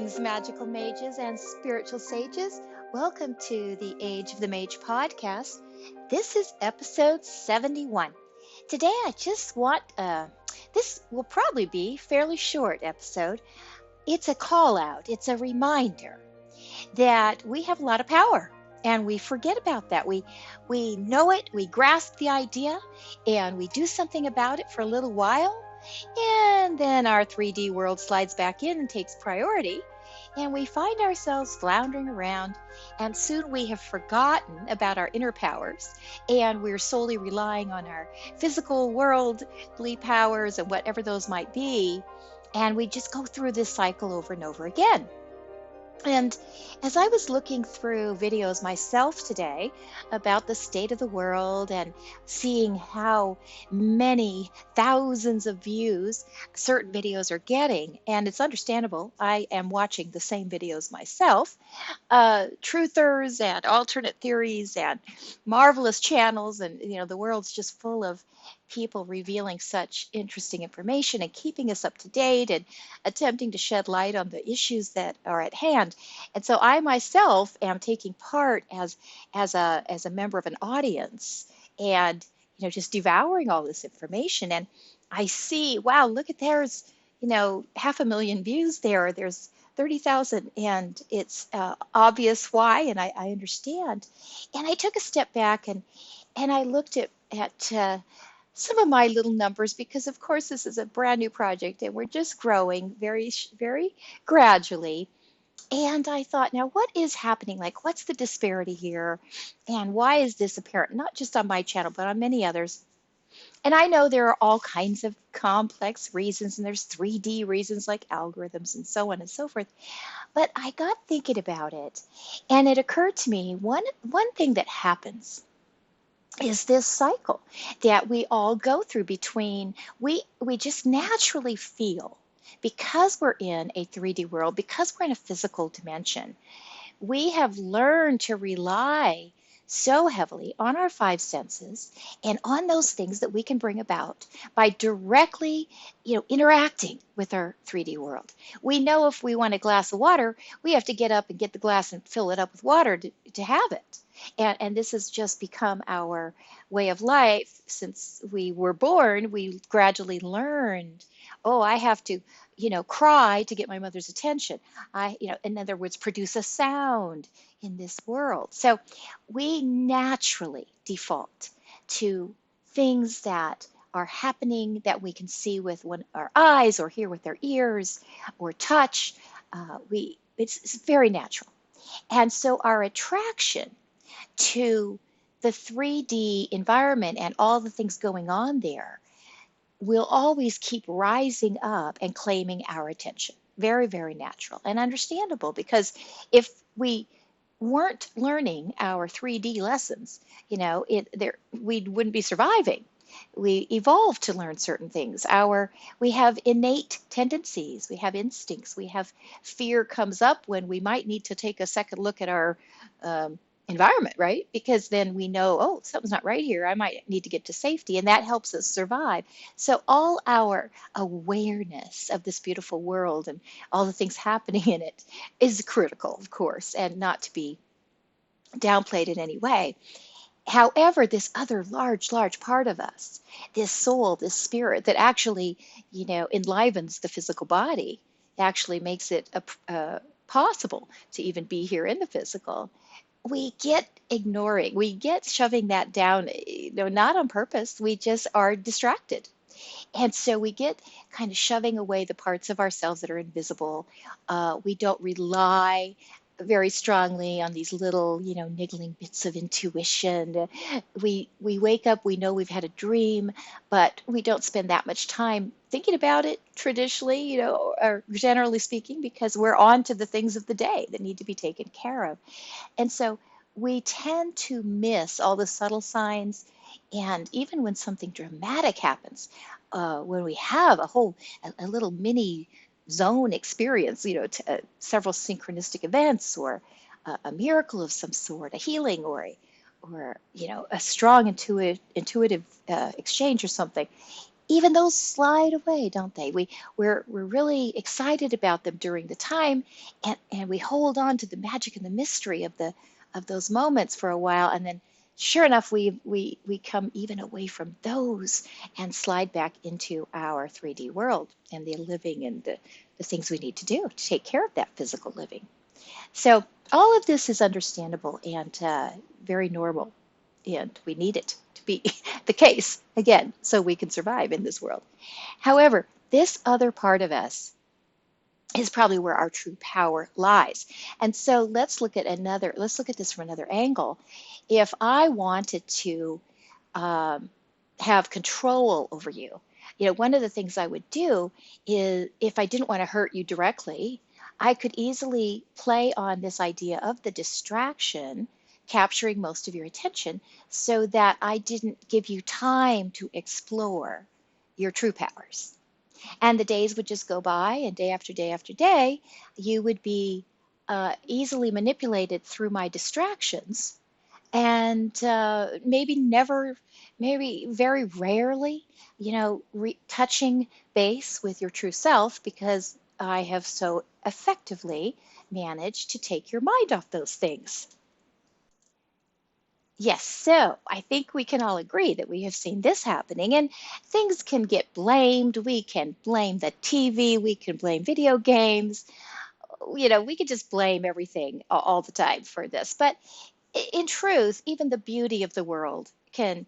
Greetings, magical mages and spiritual sages. Welcome to the Age of the Mage podcast. This is episode 71. Today, I just want, this will probably be a fairly short episode. It's a call out, it's a reminder that we have a lot of power. And we forget about that. We know it, we grasp the idea, and we do something about it for a little while, and then our 3D world slides back in and takes priority, and we find ourselves floundering around, and soon we have forgotten about our inner powers, and we're solely relying on our physical worldly powers and whatever those might be, and we just go through this cycle over and over again. And as I was looking through videos myself today about the state of the world and seeing how many thousands of views certain videos are getting, and it's understandable, I am watching the same videos myself, truthers and alternate theories and marvelous channels, and the world's just full of people revealing such interesting information and keeping us up to date and attempting to shed light on the issues that are at hand. And so I myself am taking part as a member of an audience, and just devouring all this information. And I see, wow, look at, there's 500,000 views there. There's 30,000, and it's obvious why, and I understand. And I took a step back and I looked at some of my little numbers, because of course this is a brand new project and we're just growing very, very gradually. And I thought, now what is happening? Like, what's the disparity here? And why is this apparent? Not just on my channel, but on many others. And I know there are all kinds of complex reasons, and there's 3D reasons like algorithms and so on and so forth. But I got thinking about it, and it occurred to me one thing that happens is this cycle that we all go through between, we just naturally feel, because we're in a 3D world, because we're in a physical dimension, we have learned to rely so heavily on our five senses and on those things that we can bring about by directly, interacting with our 3D world. We know if we want a glass of water, we have to get up and get the glass and fill it up with water to have it. And this has just become our way of life since we were born. We gradually learned, oh, I have to, cry to get my mother's attention. In other words, produce a sound in this world. So we naturally default to things that are happening that we can see with our eyes, or hear with our ears, or touch. It's very natural. And so our attraction to the 3D environment and all the things going on there will always keep rising up and claiming our attention. Very, very natural and understandable, because if we weren't learning our 3D lessons, we wouldn't be surviving. We evolved to learn certain things. We have innate tendencies, we have instincts, we have fear comes up when we might need to take a second look at our environment, right? Because then we know, oh, something's not right here. I might need to get to safety, and that helps us survive. So all our awareness of this beautiful world and all the things happening in it is critical, of course, and not to be downplayed in any way. However, this other large, large part of us, this soul, this spirit that actually, enlivens the physical body, actually makes it possible to even be here in the physical, we get ignoring, we get shoving that down, not on purpose, we just are distracted. And so we get kind of shoving away the parts of ourselves that are invisible. We don't rely very strongly on these little, niggling bits of intuition. We wake up, we know we've had a dream, but we don't spend that much time thinking about it traditionally, or generally speaking, because we're on to the things of the day that need to be taken care of. And so we tend to miss all the subtle signs. And even when something dramatic happens, when we have a little mini zone experience, several synchronistic events, or a miracle of some sort, a healing, or a strong intuitive exchange or something, even those slide away, don't they? We're really excited about them during the time, and we hold on to the magic and the mystery of those moments for a while, and then sure enough, we come even away from those and slide back into our 3D world and the living and the things we need to do to take care of that physical living. So all of this is understandable and very normal, and we need it to be the case again so we can survive in this world. However, this other part of us is probably where our true power lies. And so let's look at this from another angle. If I wanted to um, have control over you, one of the things I would do is if I didn't want to hurt you directly, I could easily play on this idea of the distraction capturing most of your attention so that I didn't give you time to explore your true powers. And the days would just go by, and day after day after day, you would be easily manipulated through my distractions, and maybe very rarely, touching base with your true self because I have so effectively managed to take your mind off those things. Yes, so I think we can all agree that we have seen this happening, and things can get blamed. We can blame the TV, we can blame video games, we could just blame everything all the time for this. But in truth, even the beauty of the world can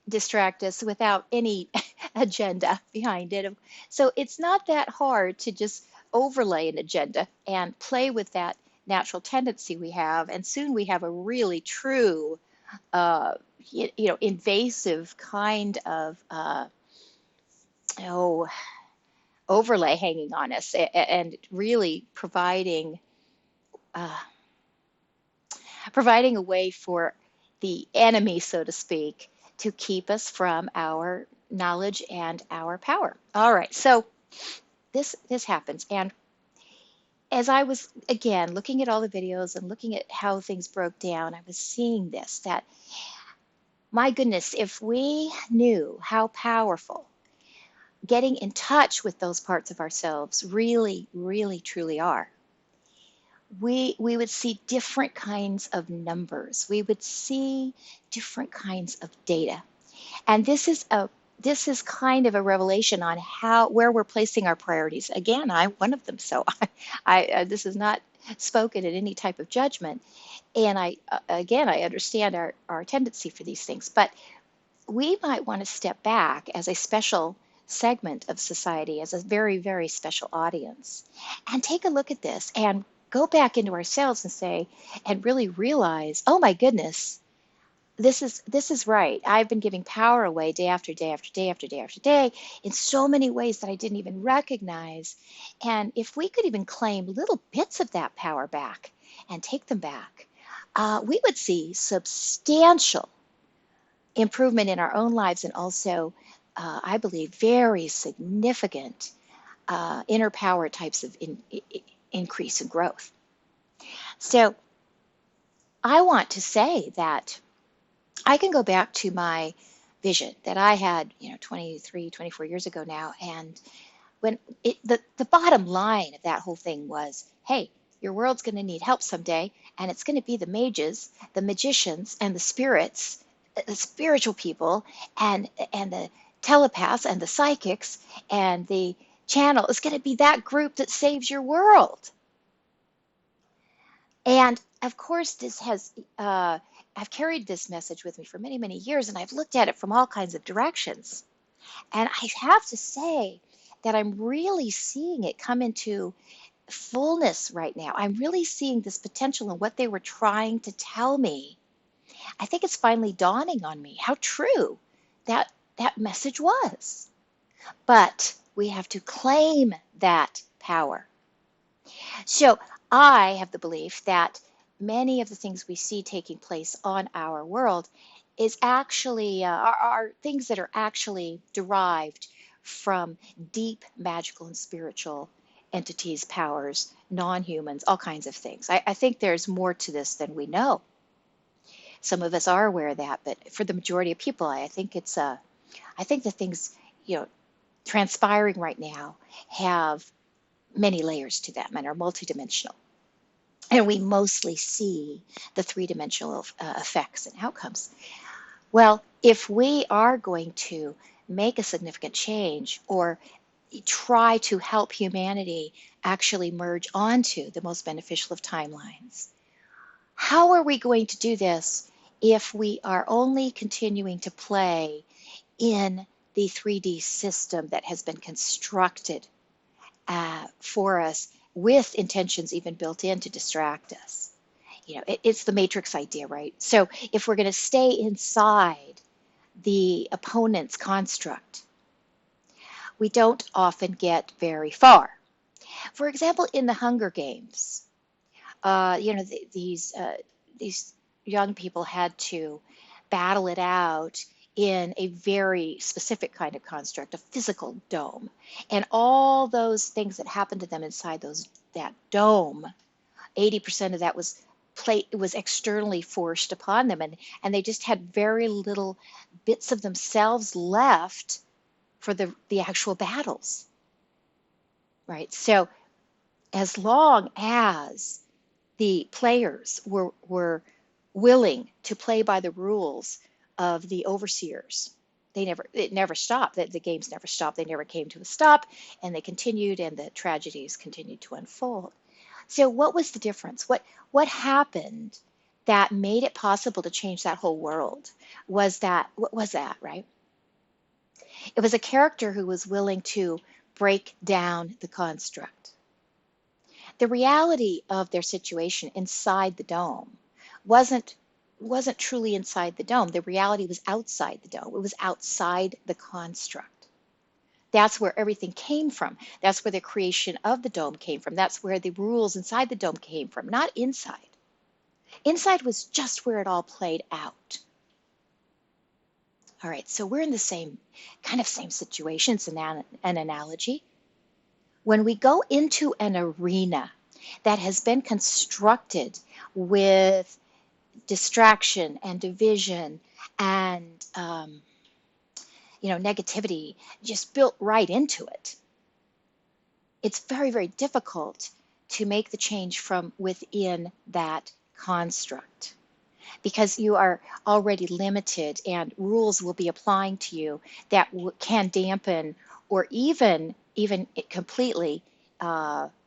distract us without any agenda behind it. So it's not that hard to just overlay an agenda and play with that natural tendency we have, and soon we have a really true uh, invasive kind of oh, overlay hanging on us and really uh, providing a way for the enemy, so to speak, to keep us from our knowledge and our power. All right, so this happens, and as I was again looking at all the videos and looking at how things broke down, I was seeing this that my goodness, if we knew how powerful getting in touch with those parts of ourselves really, really, truly are, we would see different kinds of numbers. We would see different kinds of data. And this is kind of a revelation on how where we're placing our priorities. Again, I'm one of them, so I this is not spoken in any type of judgment. And I understand our tendency for these things, but we might want to step back as a special segment of society, as a very, very special audience, and take a look at this and go back into ourselves and say, and really realize, oh my goodness, this is right. I've been giving power away day after day after day after day after day in so many ways that I didn't even recognize. And if we could even claim little bits of that power back and take them back, we would see substantial improvement in our own lives, and also, I believe, very significant inner power types of increase and growth. So I want to say that I can go back to my vision that I had, 23, 24 years ago now. And when the bottom line of that whole thing was, hey, your world's going to need help someday, and it's going to be the mages, the magicians, and the spirits, the spiritual people, and the telepaths, and the psychics, and the channel. It's going to be that group that saves your world. And of course, I've carried this message with me for many, many years, and I've looked at it from all kinds of directions. And I have to say that I'm really seeing it come into fullness right now. I'm really seeing this potential in what they were trying to tell me. I think it's finally dawning on me how true that message was. But we have to claim that power. So I have the belief that many of the things we see taking place on our world is actually are things that are actually derived from deep magical and spiritual entities, powers, non-humans, all kinds of things. I think there's more to this than we know. Some of us are aware of that, but for the majority of people, I think the things, you know, transpiring right now have many layers to them and are multidimensional. And we mostly see the three-dimensional effects and outcomes. Well, if we are going to make a significant change or try to help humanity actually merge onto the most beneficial of timelines, how are we going to do this if we are only continuing to play in the 3D system that has been constructed for us with intentions even built in to distract us? It's the matrix idea, right? So if we're going to stay inside the opponent's construct, we don't often get very far. For example, in the Hunger Games, these young people had to battle it out in a very specific kind of construct, a physical dome, and all those things that happened to them inside that dome. 80% of that was externally forced upon them, and they just had very little bits of themselves left for the actual battles, right? So as long as the players were willing to play by the rules of the overseers, it never stopped. The games never stopped. They never came to a stop, and they continued, and the tragedies continued to unfold. So what was the difference? What happened that made it possible to change that whole world? What was that, right? It was a character who was willing to break down the construct. The reality of their situation inside the dome wasn't truly inside the dome. The reality was outside the dome. It was outside the construct. That's where everything came from. That's where the creation of the dome came from. That's where the rules inside the dome came from, not inside. Inside was just where it all played out. All right, so we're in the same situation. It's an analogy. When we go into an arena that has been constructed with distraction and division and negativity just built right into it, it's very, very difficult to make the change from within that construct, because you are already limited and rules will be applying to you that can dampen or even completely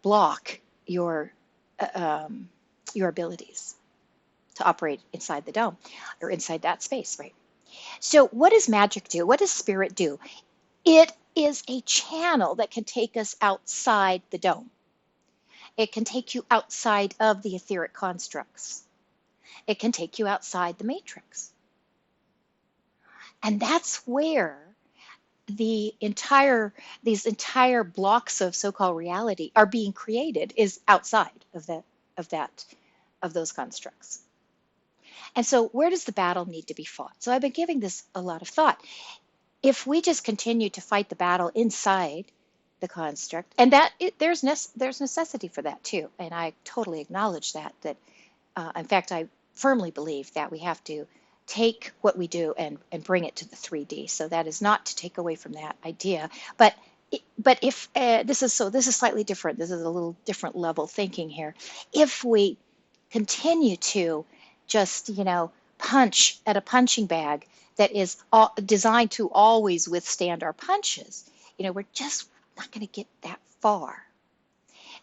block your abilities to operate inside the dome or inside that space, right? So what does magic do? What does spirit do? It is a channel that can take us outside the dome. It can take you outside of the etheric constructs. It can take you outside the matrix. And that's where these entire blocks of so-called reality are being created, is outside of those constructs. And so where does the battle need to be fought? So I've been giving this a lot of thought. If we just continue to fight the battle inside the construct, and there's necessity for that too, and I totally acknowledge that in fact, I firmly believe that we have to take what we do and bring it to the 3D. So that is not to take away from that idea, but if this is slightly different. This is a little different level thinking here. If we continue to just punch at a punching bag that is designed to always withstand our punches, we're just not going to get that far.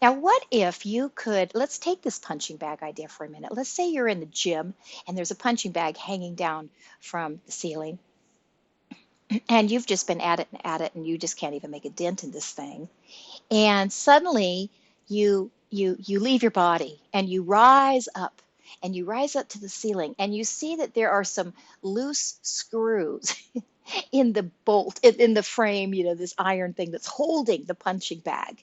Now, what if you could, let's take this punching bag idea for a minute. Let's say you're in the gym and there's a punching bag hanging down from the ceiling, and you've just been at it and you just can't even make a dent in this thing. And suddenly you leave your body and you rise up to the ceiling, and you see that there are some loose screws in the bolt, in the frame, this iron thing that's holding the punching bag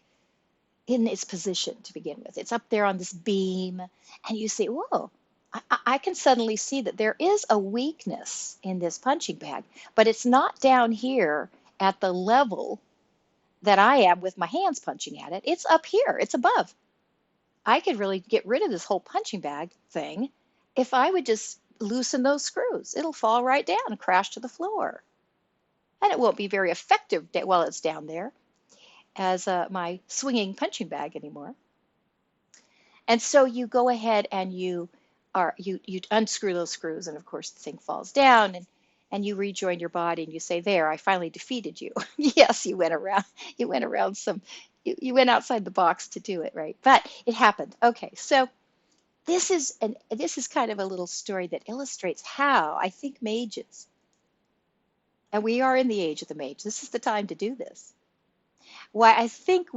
in its position to begin with. It's up there on this beam, and you say, whoa, I can suddenly see that there is a weakness in this punching bag, but it's not down here at the level that I am with my hands punching at it. It's up here, it's above. I could really get rid of this whole punching bag thing if I would just loosen those screws. It'll fall right down and crash to the floor. And it won't be very effective while it's down there as my swinging punching bag anymore. And so you go ahead and you unscrew those screws, and of course the thing falls down, and you rejoin your body, and you say, "There, I finally defeated you." Yes, you went around you went outside the box to do it, right? But it happened. Okay, so this is kind of a little story that illustrates how I think mages, and we are in the age of the mage. This is the time to do this. Why I think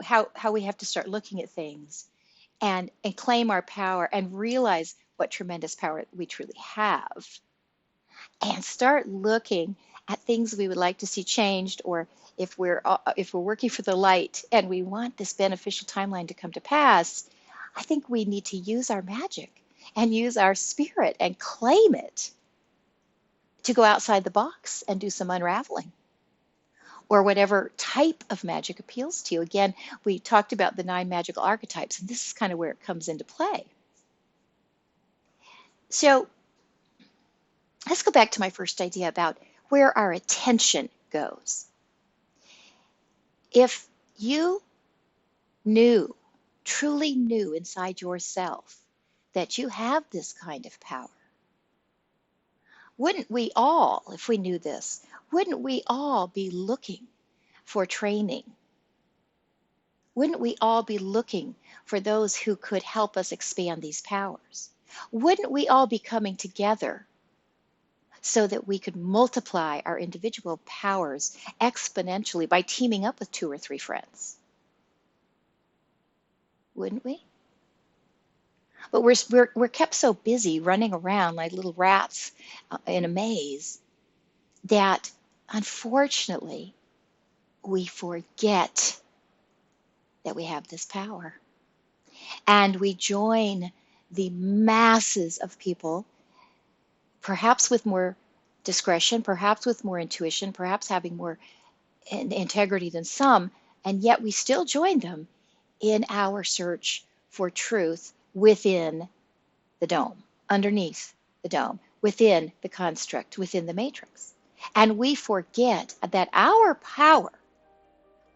how we have to start looking at things and claim our power and realize what tremendous power we truly have, and start looking at things we would like to see changed, or if we're working for the light and we want this beneficial timeline to come to pass. I think we need to use our magic and use our spirit and claim it to go outside the box and do some unraveling, or whatever type of magic appeals to you. Again, we talked about the 9 magical archetypes, and this is kind of where it comes into play. So let's go back to my first idea about where our attention goes. If you truly knew inside yourself that you have this kind of power, wouldn't we all, if we knew this, wouldn't we all be looking for training? Wouldn't we all be looking for those who could help us expand these powers? Wouldn't we all be coming together so that we could multiply our individual powers exponentially by teaming up with 2 or 3 friends? Wouldn't we? But we're kept so busy running around like little rats in a maze that, unfortunately, we forget that we have this power. And we join the masses of people, perhaps with more discretion, perhaps with more intuition, perhaps having more integrity than some, and yet we still join them in our search for truth within the dome, underneath the dome, within the construct, within the matrix. And we forget that our power,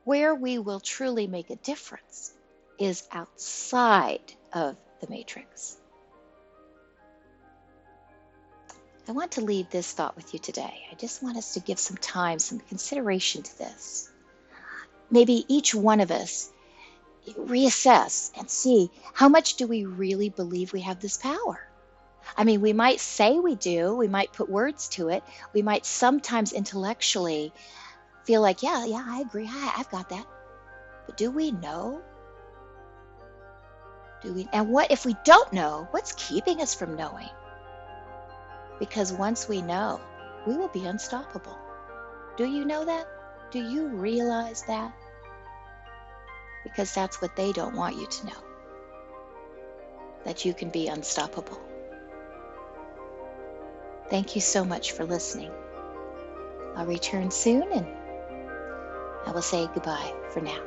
where we will truly make a difference, is outside of the matrix. I want to leave this thought with you today. I just want us to give some time, some consideration to this. Maybe each one of us reassess and see, how much do we really believe we have this power? I mean, we might say we do, we might put words to it, we might sometimes intellectually feel like, yeah, I agree, I've got that. But do we know? And what if we don't know? What's keeping us from knowing? Because once we know, we will be unstoppable. Do you know that? Do you realize that? Because that's what they don't want you to know, that you can be unstoppable. Thank you so much for listening. I'll return soon, and I will say goodbye for now.